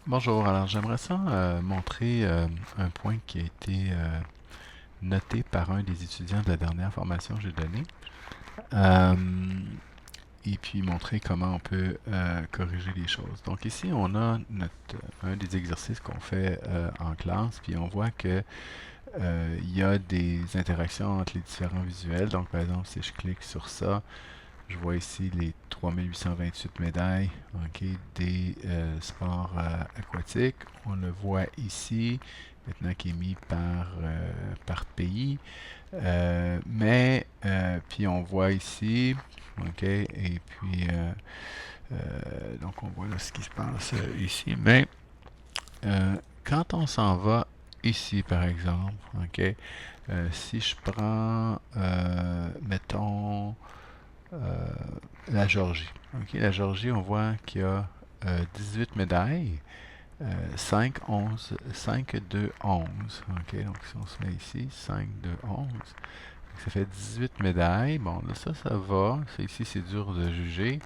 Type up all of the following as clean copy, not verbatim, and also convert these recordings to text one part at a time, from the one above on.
Bonjour, alors j'aimerais ça montrer un point qui a été noté par un des étudiants de la dernière formation que j'ai donnée, euh, et puis montrer comment on peut corriger les choses. Donc ici, on a un des exercices qu'on fait en classe, puis on voit que il y a des interactions entre les différents visuels. Donc par exemple, si je clique sur ça, je vois ici les 3828 médailles, ok, des sports aquatiques. On le voit ici, maintenant qui est mis par pays. Puis on voit ici, ok, et puis donc on voit là ce qui se passe ici. Mais quand on s'en va ici, par exemple, ok, si je prends, mettons, euh, la Géorgie. Ok, la Géorgie, on voit qu'il y a 18 médailles, 5, 11, 5, 2, 11. Ok, donc si on se met ici, 5, 2, 11, ça fait 18 médailles. Bon, là, ça va. Ça, ici, c'est dur de juger.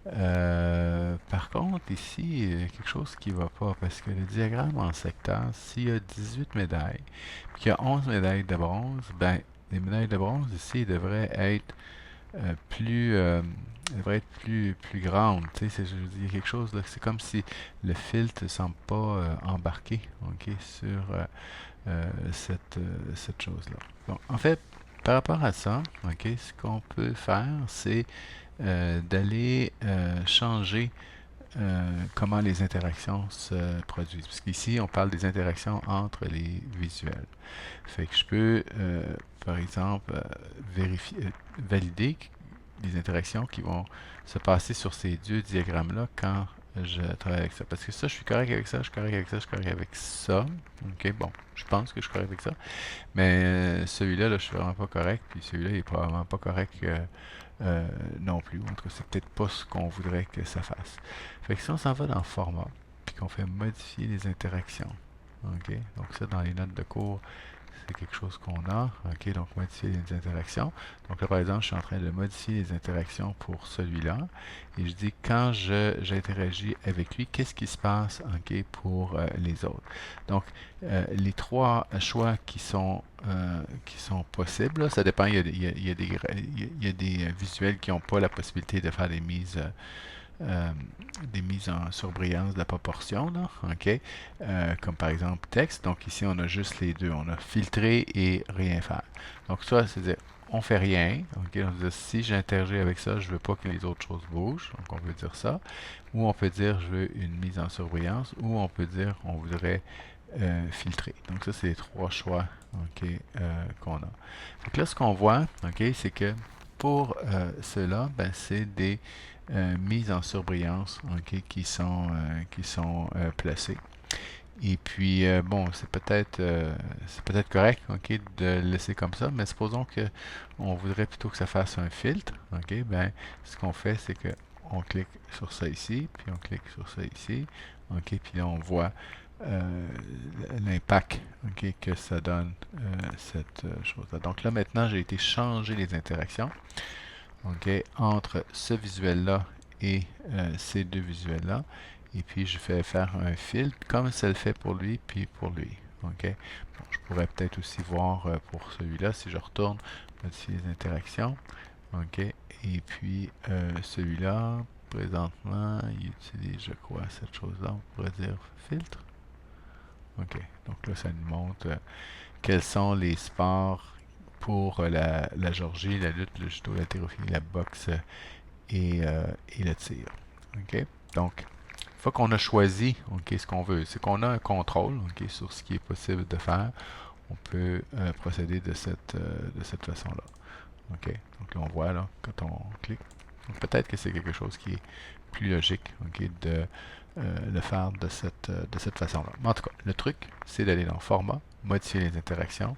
Par contre, ici, il y a quelque chose qui ne va pas parce que le diagramme en secteur, s'il y a 18 médailles, puis qu'il y a 11 médailles de bronze, ben, les médailles de bronze ici devraient être plus, elle devrait être plus grande. Tu sais, je veux dire quelque chose là, c'est comme si le filtre ne semble pas embarqué, ok, sur cette chose-là. Bon, en fait, par rapport à ça, ok, ce qu'on peut faire, c'est d'aller changer comment les interactions se produisent. Parce qu'ici, on parle des interactions entre les visuels. Fait que je peux, par exemple, valider les interactions qui vont se passer sur ces deux diagrammes-là quand je travaille avec ça. Parce que ça, je suis correct avec ça, je suis correct avec ça, je suis correct avec ça. OK, bon, je pense que je suis correct avec ça. Mais celui-là, là, je suis vraiment pas correct. Puis celui-là, il est probablement pas correct non plus. En tout cas, c'est peut-être pas ce qu'on voudrait que ça fasse. Fait que si on s'en va dans Format, puis qu'on fait modifier les interactions, OK, donc ça, dans les notes de cours, c'est quelque chose qu'on a. OK, donc modifier les interactions. Donc là, par exemple, je suis en train de modifier les interactions pour celui-là. Et je dis quand j'interagis avec lui, qu'est-ce qui se passe, OK, pour les autres. Donc, les trois choix qui sont possibles, là, ça dépend. Il y a des visuels qui n'ont pas la possibilité de faire euh, des mises en surbrillance de la proportion, là, OK? Comme par exemple texte. Donc ici, on a juste les deux. On a filtrer et rien faire. Donc ça, c'est-à-dire, on fait rien. OK? On dit, si j'interagis avec ça, je veux pas que les autres choses bougent. Donc on peut dire ça. Ou on peut dire, je veux une mise en surbrillance. Ou on peut dire, on voudrait filtrer. Donc ça, c'est les trois choix, OK, qu'on a. Donc là, ce qu'on voit, OK, c'est que pour cela, ben, c'est des mises en surbrillance, ok, qui sont placées. Et puis, bon, c'est peut-être correct, ok, de le laisser comme ça, mais supposons que on voudrait plutôt que ça fasse un filtre, ok, ben, ce qu'on fait, c'est que on clique sur ça ici, puis on clique sur ça ici, ok, puis là, on voit euh, l'impact, ok, que ça donne cette chose-là. Donc là, maintenant, j'ai été changer les interactions, ok, entre ce visuel-là et ces deux visuels-là. Et puis, je fais faire un filtre comme ça le fait pour lui, puis pour lui. Ok. Bon, je pourrais peut-être aussi voir pour celui-là, si je retourne, modifier les interactions. Ok. Et puis, celui-là, présentement, il utilise, je crois, cette chose-là. On pourrait dire filtre. Ok. Donc là, ça nous montre quels sont les sports pour la Georgie, la lutte, le judo, l'haltérophilie, la boxe et le tir. OK? Donc, une fois qu'on a choisi ok, ce qu'on veut, c'est qu'on a un contrôle ok, sur ce qui est possible de faire, on peut procéder de cette façon-là. OK? Donc là, on voit là, quand on clique. Donc, peut-être que c'est quelque chose qui est plus logique ok, de le faire de cette façon-là. Mais en tout cas, le truc, c'est d'aller dans Format, modifier les interactions,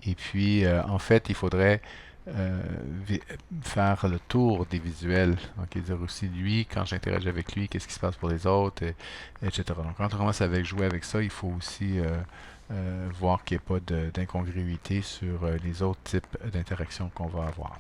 et puis, en fait, il faudrait euh, faire le tour des visuels. Donc, dire aussi lui, quand j'interagis avec lui, qu'est-ce qui se passe pour les autres, etc. Donc, quand on commence à jouer avec ça, il faut aussi voir qu'il n'y ait pas d'incongruité sur les autres types d'interactions qu'on va avoir.